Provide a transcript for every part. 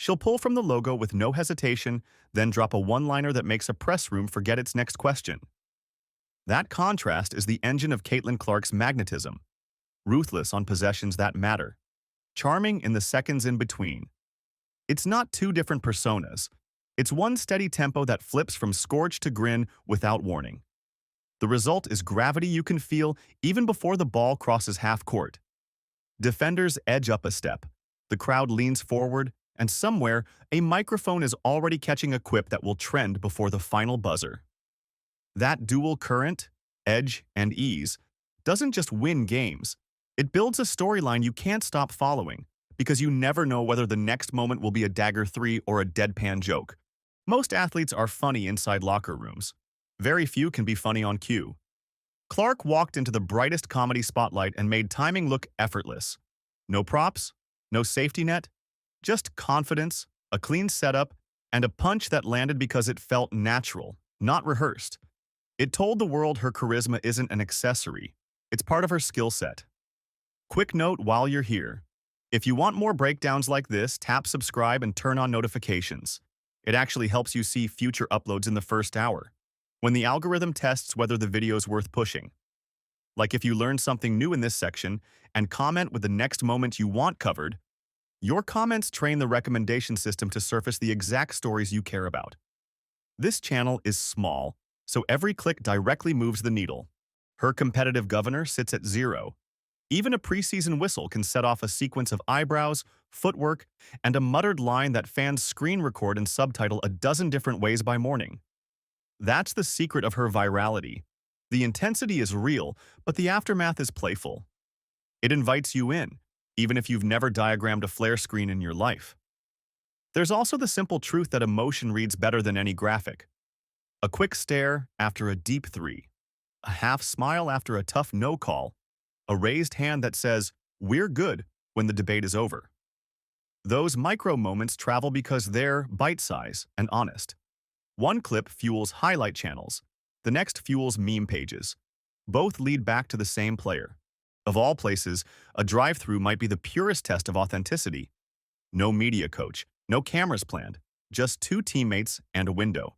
She'll pull from the logo with no hesitation, then drop a one-liner that makes a press room forget its next question. That contrast is the engine of Caitlin Clark's magnetism. Ruthless on possessions that matter. Charming in the seconds in between. It's not two different personas. It's one steady tempo that flips from scorch to grin without warning. The result is gravity you can feel even before the ball crosses half court. Defenders edge up a step. The crowd leans forward, and somewhere, a microphone is already catching a quip that will trend before the final buzzer. That dual current, edge, and ease doesn't just win games. It builds a storyline you can't stop following, because you never know whether the next moment will be a dagger three or a deadpan joke. Most athletes are funny inside locker rooms. Very few can be funny on cue. Clark walked into the brightest comedy spotlight and made timing look effortless. No props, no safety net, just confidence, a clean setup, and a punch that landed because it felt natural, not rehearsed. It told the world her charisma isn't an accessory. It's part of her skill set. Quick note while you're here. If you want more breakdowns like this, tap subscribe and turn on notifications. It actually helps you see future uploads in the first hour, when the algorithm tests whether the video is worth pushing. Like if you learn something new in this section and comment with the next moment you want covered, your comments train the recommendation system to surface the exact stories you care about. This channel is small, so every click directly moves the needle. Her competitive governor sits at 0. Even a preseason whistle can set off a sequence of eyebrows, footwork, and a muttered line that fans screen record and subtitle a dozen different ways by morning. That's the secret of her virality. The intensity is real, but the aftermath is playful. It invites you in, even if you've never diagrammed a flare screen in your life. There's also the simple truth that emotion reads better than any graphic. A quick stare after a deep three. A half smile after a tough no call. A raised hand that says, "We're good," when the debate is over. Those micro moments travel because they're bite-size and honest. One clip fuels highlight channels. The next fuels meme pages. Both lead back to the same player. Of all places, a drive-thru might be the purest test of authenticity. No media coach, no cameras planned, just two teammates and a window.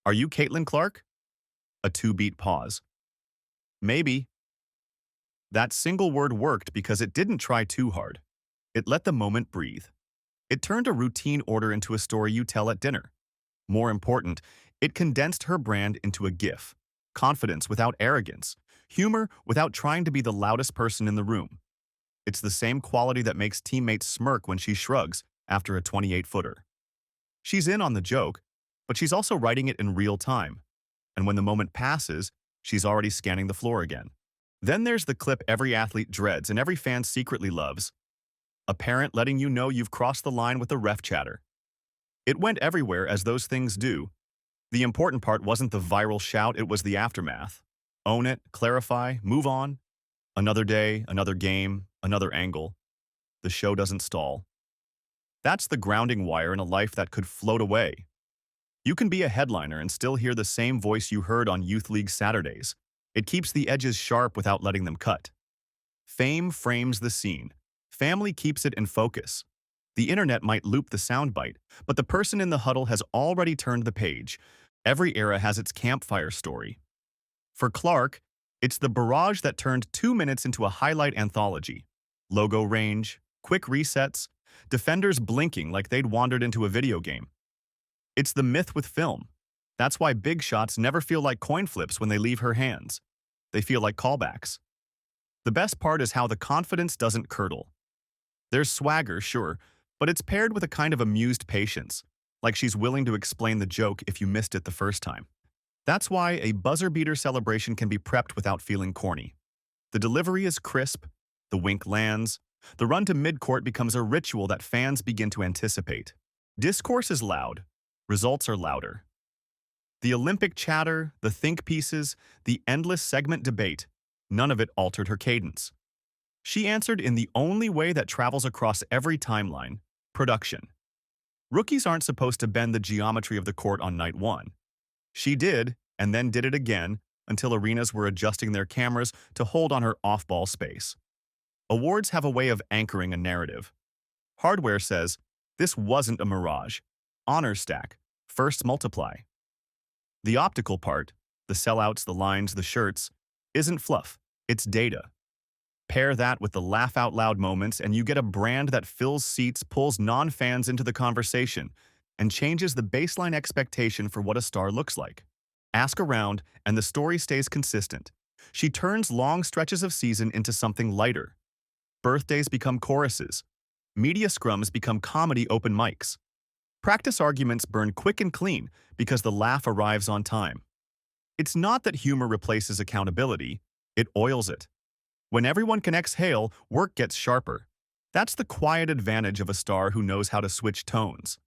Are you Caitlin Clark? A two-beat pause. Maybe. That single word worked because it didn't try too hard. It let the moment breathe. It turned a routine order into a story you tell at dinner. More important, it condensed her brand into a GIF. Confidence without arrogance. Humor without trying to be the loudest person in the room. It's the same quality that makes teammates smirk when she shrugs after a 28-footer. She's in on the joke, but she's also writing it in real time. And when the moment passes, she's already scanning the floor again. Then there's the clip every athlete dreads and every fan secretly loves. A parent letting you know you've crossed the line with a ref chatter. It went everywhere, as those things do. The important part wasn't the viral shout, it was the aftermath. Own it, clarify, move on. Another day, another game, another angle. The show doesn't stall. That's the grounding wire in a life that could float away. You can be a headliner and still hear the same voice you heard on Youth League Saturdays. It keeps the edges sharp without letting them cut. Fame frames the scene. Family keeps it in focus. The internet might loop the soundbite, but the person in the huddle has already turned the page. Every era has its campfire story. For Clark, it's the barrage that turned 2 minutes into a highlight anthology. Logo range, quick resets, defenders blinking like they'd wandered into a video game. It's the myth with film. That's why big shots never feel like coin flips when they leave her hands. They feel like callbacks. The best part is how the confidence doesn't curdle. There's swagger, sure, but it's paired with a kind of amused patience, like she's willing to explain the joke if you missed it the first time. That's why a buzzer-beater celebration can be prepped without feeling corny. The delivery is crisp, the wink lands, the run to midcourt becomes a ritual that fans begin to anticipate. Discourse is loud, results are louder. The Olympic chatter, the think pieces, the endless segment debate, none of it altered her cadence. She answered in the only way that travels across every timeline: production. Rookies aren't supposed to bend the geometry of the court on night one. She did, and then did it again, until arenas were adjusting their cameras to hold on her off-ball space. Awards have a way of anchoring a narrative. Hardware says, This wasn't a mirage. Honor stack. First multiply. The optical part, the sellouts, the lines, the shirts, isn't fluff. It's data. Pair that with the laugh-out-loud moments and you get a brand that fills seats, pulls non-fans into the conversation, and changes the baseline expectation for what a star looks like. Ask around, and the story stays consistent. She turns long stretches of season into something lighter. Birthdays become choruses. Media scrums become comedy open mics. Practice arguments burn quick and clean because the laugh arrives on time. It's not that humor replaces accountability, it oils it. When everyone can exhale, work gets sharper. That's the quiet advantage of a star who knows how to switch tones.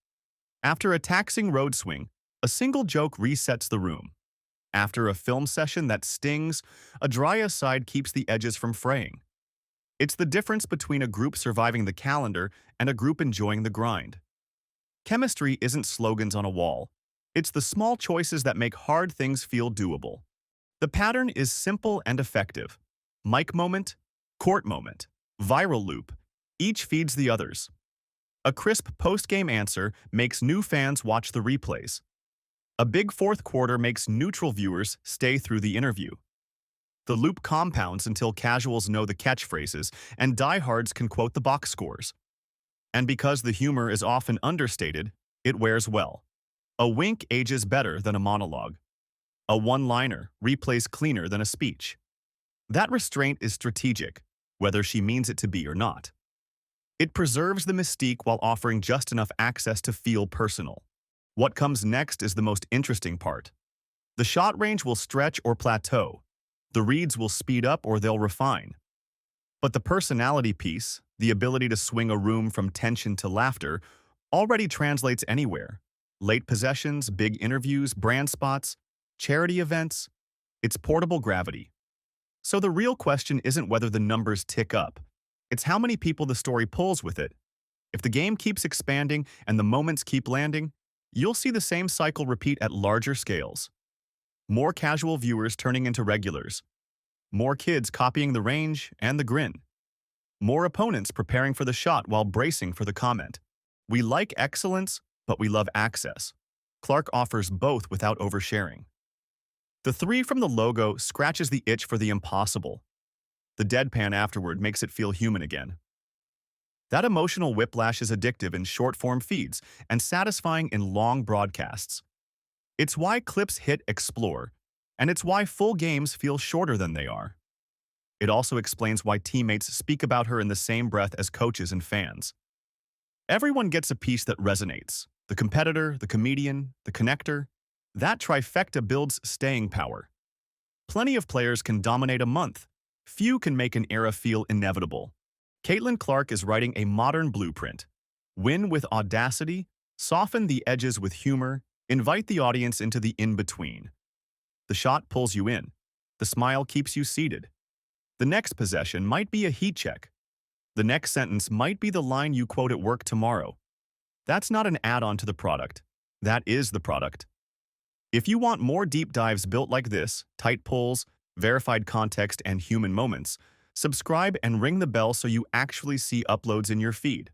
After a taxing road swing, a single joke resets the room. After a film session that stings, a dry aside keeps the edges from fraying. It's the difference between a group surviving the calendar and a group enjoying the grind. Chemistry isn't slogans on a wall. It's the small choices that make hard things feel doable. The pattern is simple and effective. Mic moment, court moment, viral loop. Each feeds the others. A crisp post-game answer makes new fans watch the replays. A big fourth quarter makes neutral viewers stay through the interview. The loop compounds until casuals know the catchphrases and diehards can quote the box scores. And because the humor is often understated, it wears well. A wink ages better than a monologue. A one-liner replays cleaner than a speech. That restraint is strategic, whether she means it to be or not. It preserves the mystique while offering just enough access to feel personal. What comes next is the most interesting part. The shot range will stretch or plateau. The reads will speed up or they'll refine. But the personality piece, the ability to swing a room from tension to laughter, already translates anywhere. Late possessions, big interviews, brand spots, charity events. It's portable gravity. So the real question isn't whether the numbers tick up. It's how many people the story pulls with it. If the game keeps expanding and the moments keep landing, you'll see the same cycle repeat at larger scales. More casual viewers turning into regulars. More kids copying the range and the grin. More opponents preparing for the shot while bracing for the comment. We like excellence, but we love access. Clark offers both without oversharing. The 3 from the logo scratches the itch for the impossible. The deadpan afterward makes it feel human again. That emotional whiplash is addictive in short-form feeds and satisfying in long broadcasts. It's why clips hit explore, and it's why full games feel shorter than they are. It also explains why teammates speak about her in the same breath as coaches and fans. Everyone gets a piece that resonates. The competitor, the comedian, the connector. That trifecta builds staying power. Plenty of players can dominate a month. Few can make an era feel inevitable. Caitlin Clark is writing a modern blueprint. Win with audacity, soften the edges with humor, invite the audience into the in-between. The shot pulls you in. The smile keeps you seated. The next possession might be a heat check. The next sentence might be the line you quote at work tomorrow. That's not an add-on to the product. That is the product. If you want more deep dives built like this, tight pulls, verified context, and human moments, subscribe and ring the bell so you actually see uploads in your feed.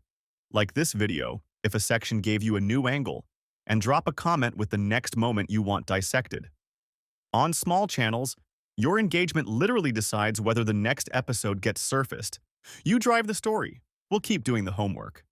Like this video, if a section gave you a new angle, and drop a comment with the next moment you want dissected. On small channels, your engagement literally decides whether the next episode gets surfaced. You drive the story. We'll keep doing the homework.